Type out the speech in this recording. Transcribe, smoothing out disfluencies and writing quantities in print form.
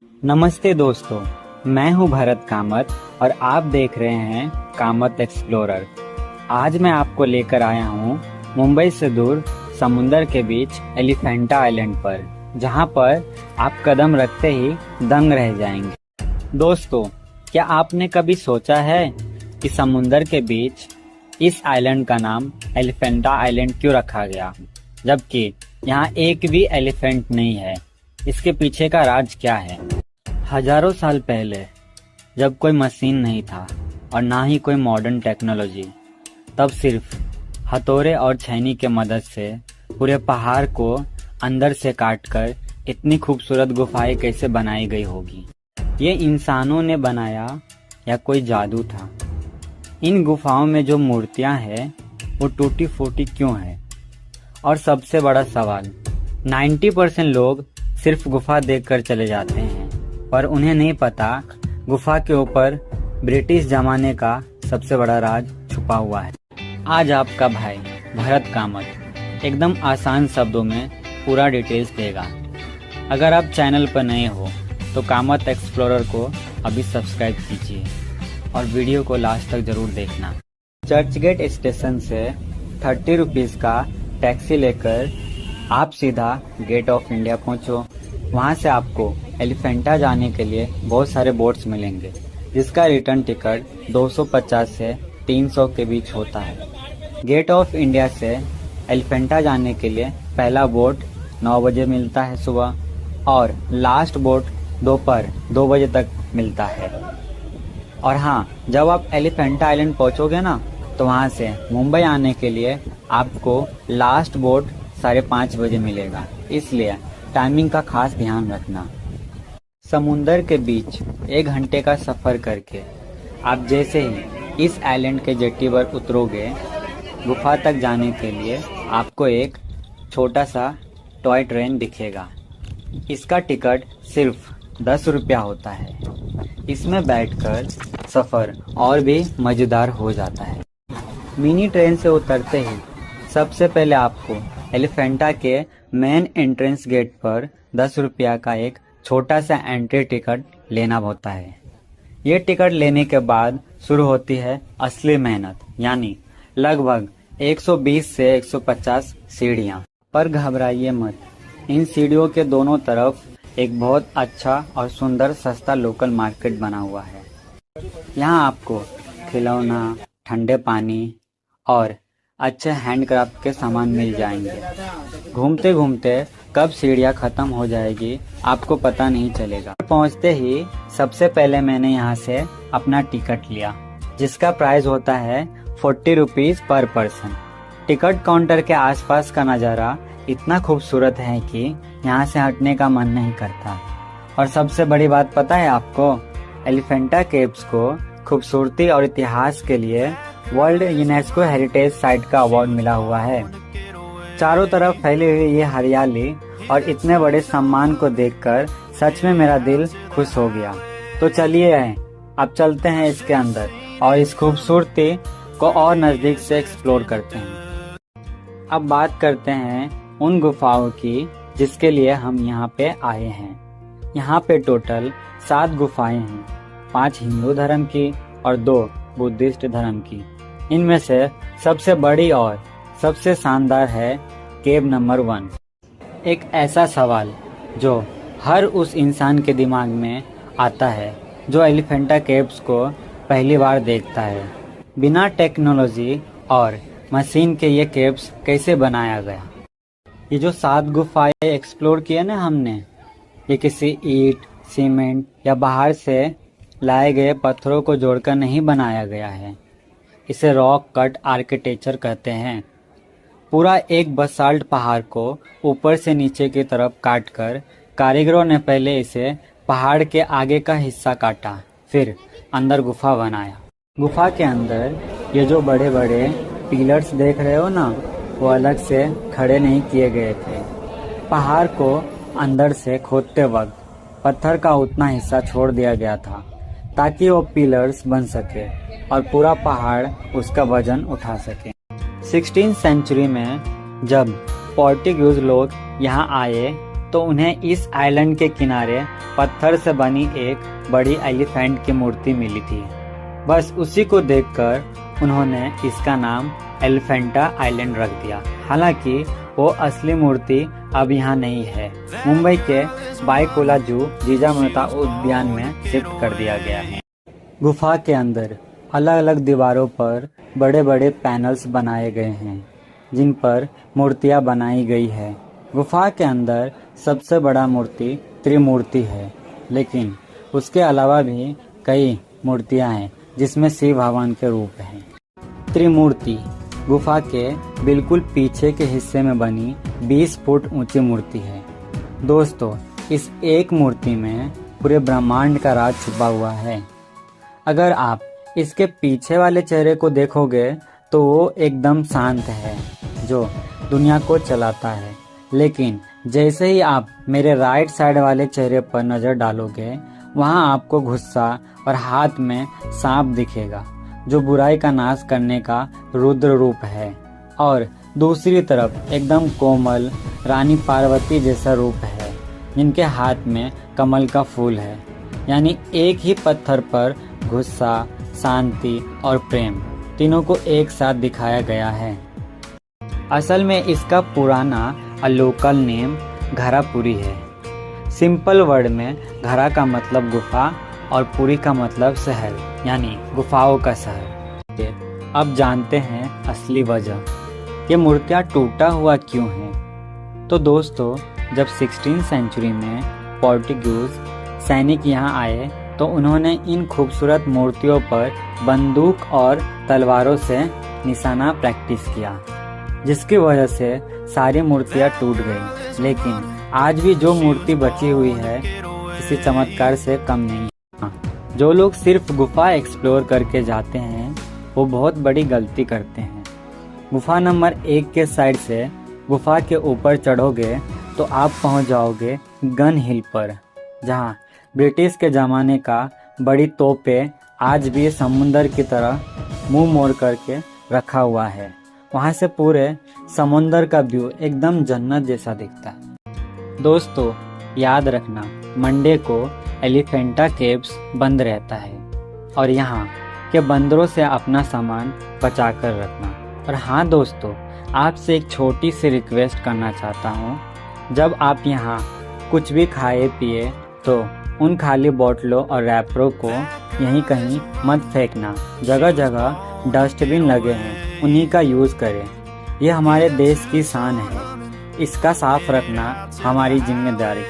नमस्ते दोस्तों, मैं हूं भरत कामत और आप देख रहे हैं कामत एक्सप्लोरर। आज मैं आपको लेकर आया हूं मुंबई से दूर समुंदर के बीच एलिफेंटा आइलैंड पर, जहां पर आप कदम रखते ही दंग रह जाएंगे। दोस्तों, क्या आपने कभी सोचा है कि समुंदर के बीच इस आइलैंड का नाम एलिफेंटा आइलैंड क्यों रखा गया, जबकि यहाँ एक भी एलिफेंट नहीं है? इसके पीछे का राज क्या है? हजारों साल पहले, जब कोई मशीन नहीं था और ना ही कोई मॉडर्न टेक्नोलॉजी, तब सिर्फ हथौड़े और छैनी के मदद से पूरे पहाड़ को अंदर से काटकर इतनी खूबसूरत गुफाएं कैसे बनाई गई होगी? ये इंसानों ने बनाया या कोई जादू था? इन गुफाओं में जो मूर्तियां हैं वो टूटी फूटी क्यों है? और सबसे बड़ा सवाल, 90% लोग सिर्फ गुफा देखकर चले जाते हैं, पर उन्हें नहीं पता गुफा के ऊपर ब्रिटिश जमाने का सबसे बड़ा राज छुपा हुआ है। आज आपका भाई भरत कामत एकदम आसान शब्दों में पूरा डिटेल्स देगा। अगर आप चैनल पर नए हो तो कामत एक्सप्लोरर को अभी सब्सक्राइब कीजिए और वीडियो को लास्ट तक जरूर देखना। चर्चगेट स्टेशन से 30 रुपीज़ का टैक्सी लेकर आप सीधा गेट ऑफ इंडिया पहुंचो। वहां से आपको एलिफेंटा जाने के लिए बहुत सारे बोट्स मिलेंगे, जिसका रिटर्न टिकट 250 से 300 के बीच होता है। गेट ऑफ इंडिया से एलिफेंटा जाने के लिए पहला बोट 9 बजे मिलता है सुबह, और लास्ट बोट दोपहर 2 बजे तक मिलता है। और हाँ, जब आप एलिफेंटा आइलैंड पहुंचोगे ना, तो वहां से मुंबई आने के लिए आपको लास्ट बोट 5:30 बजे मिलेगा, इसलिए टाइमिंग का खास ध्यान रखना। समुंदर के बीच 1 घंटे का सफर करके आप जैसे ही इस आइलैंड के जेट्टी पर उतरोगे, गुफा तक जाने के लिए आपको एक छोटा सा टॉय ट्रेन दिखेगा। इसका टिकट सिर्फ 10 रुपया होता है। इसमें बैठकर सफ़र और भी मज़ेदार हो जाता है। मिनी ट्रेन से उतरते ही सबसे पहले आपको एलिफेंटा के मेन एंट्रेंस गेट पर 10 रुपया का एक छोटा सा एंट्री टिकट लेना होता है। ये टिकट लेने के बाद शुरू होती है असली मेहनत, यानी लगभग 120 से 150 सीढ़ियाँ। पर घबराइए मत, इन सीढ़ियों के दोनों तरफ एक बहुत अच्छा और सुंदर सस्ता लोकल मार्केट बना हुआ है। यहाँ आपको खिलौना, ठंडे पानी और अच्छे हैंडक्राफ्ट के सामान मिल जाएंगे। घूमते घूमते कब सीढ़ियाँ खत्म हो जाएगी आपको पता नहीं चलेगा। पहुँचते ही सबसे पहले मैंने यहाँ से अपना टिकट लिया, जिसका प्राइस होता है 40 रुपीज़ पर पर्सन। टिकट काउंटर के आसपास का नज़ारा इतना खूबसूरत है कि यहाँ से हटने का मन नहीं करता। और सबसे बड़ी बात पता है आपको, एलिफेंटा केव्स को खूबसूरती और इतिहास के लिए वर्ल्ड यूनेस्को हेरिटेज साइट का अवार्ड मिला हुआ है। चारों तरफ फैली हुई ये हरियाली और इतने बड़े सम्मान को देखकर सच में मेरा दिल खुश हो गया। तो चलिए अब चलते हैं इसके अंदर और इस खूबसूरती को और नज़दीक से एक्सप्लोर करते हैं। अब बात करते हैं उन गुफाओं की जिसके लिए हम यहाँ पे आए हैं। यहाँ पे टोटल 7 गुफाएं हैं, 5 हिंदू धर्म की और 2 बुद्धिस्ट धर्म की। इनमें से सबसे बड़ी और सबसे शानदार है केव नंबर 1। एक ऐसा सवाल जो हर उस इंसान के दिमाग में आता है जो एलिफेंटा केव्स को पहली बार देखता है। बिना टेक्नोलॉजी और मशीन के ये केव्स कैसे बनाया गया? ये जो 7 गुफाएं एक्सप्लोर किए ना हमने, ये किसी ईंट, सीमेंट या बाहर से लाए गए पत्थरों को जोड़कर नहीं बनाया गया है। इसे रॉक कट आर्किटेक्चर कहते हैं। पूरा एक बसाल्ट पहाड़ को ऊपर से नीचे की तरफ काटकर कारीगरों ने पहले इसे पहाड़ के आगे का हिस्सा काटा, फिर अंदर गुफा बनाया। गुफा के अंदर ये जो बड़े बड़े पिलर्स देख रहे हो ना, वो अलग से खड़े नहीं किए गए थे। पहाड़ को अंदर से खोदते वक्त पत्थर का उतना हिस्सा छोड़ दिया गया था ताकि वो पिलर्स बन सके और पूरा पहाड़ उसका वजन उठा सके। 16वीं सेंचुरी में जब पोर्टुगीज लोग यहाँ आए तो उन्हें इस आइलैंड के किनारे पत्थर से बनी एक बड़ी एलिफेंट की मूर्ति मिली थी। बस उसी को देखकर उन्होंने इसका नाम एलिफेंटा आइलैंड रख दिया। हालांकि वो असली मूर्ति अब यहाँ नहीं है, मुंबई के बायकुला जू जीजामेता उद्यान में शिफ्ट कर दिया गया है। गुफा के अंदर अलग अलग दीवारों पर बड़े बड़े पैनल्स बनाए गए हैं जिन पर मूर्तियां बनाई गई है। गुफा के अंदर सबसे बड़ा मूर्ति त्रिमूर्ति है, लेकिन उसके अलावा भी कई मूर्तियां हैं जिसमें शिव भगवान के रूप हैं। त्रिमूर्ति गुफा के बिल्कुल पीछे के हिस्से में बनी 20 फुट ऊंची मूर्ति है। दोस्तों, इस एक मूर्ति में पूरे ब्रह्मांड का राज छुपा हुआ है। अगर आप इसके पीछे वाले चेहरे को देखोगे तो वो एकदम शांत है, जो दुनिया को चलाता है। लेकिन जैसे ही आप मेरे राइट साइड वाले चेहरे पर नजर डालोगे, वहाँ आपको गुस्सा और हाथ में सांप दिखेगा, जो बुराई का नाश करने का रुद्र रूप है। और दूसरी तरफ एकदम कोमल रानी पार्वती जैसा रूप है, जिनके हाथ में कमल का फूल है। यानी एक ही पत्थर पर गुस्सा, शांति और प्रेम तीनों को एक साथ दिखाया गया है। असल में इसका पुराना लोकल नेम घरापुरी है। सिंपल वर्ड में घरा का मतलब गुफा और पुरी का मतलब शहर, यानी गुफाओं का शहर। अब जानते हैं असली वजह, ये मूर्तियाँ टूटा हुआ क्यों है। तो दोस्तों, जब 16वीं सेंचुरी में पोर्टुगीज सैनिक यहाँ आए तो उन्होंने इन खूबसूरत मूर्तियों पर बंदूक और तलवारों से निशाना प्रैक्टिस किया, जिसकी वजह से सारी मूर्तियाँ टूट गई। लेकिन आज भी जो मूर्ति बची हुई है किसी चमत्कार से कम नहीं है। जो लोग सिर्फ गुफा एक्सप्लोर करके जाते हैं वो बहुत बड़ी गलती करते हैं। गुफा नंबर 1 के साइड से गुफा के ऊपर चढ़ोगे तो आप पहुंच जाओगे गन हिल पर, जहां ब्रिटिश के ज़माने का बड़ी तोपें आज भी समुंदर की तरह मुंह मोड़ करके रखा हुआ है। वहाँ से पूरे समुंदर का व्यू एकदम जन्नत जैसा दिखता है। दोस्तों, याद रखना, मंडे को एलिफेंटा केव्स बंद रहता है और यहाँ के बंदरों से अपना सामान बचा कर रखना। और हाँ दोस्तों, आपसे एक छोटी सी रिक्वेस्ट करना चाहता हूँ, जब आप यहाँ कुछ भी खाए पिए तो उन खाली बोतलों और रैपरों को यहीं कहीं मत फेंकना। जगह जगह डस्टबिन लगे हैं, उन्हीं का यूज़ करें। ये हमारे देश की शान है, इसका साफ रखना हमारी जिम्मेदारी।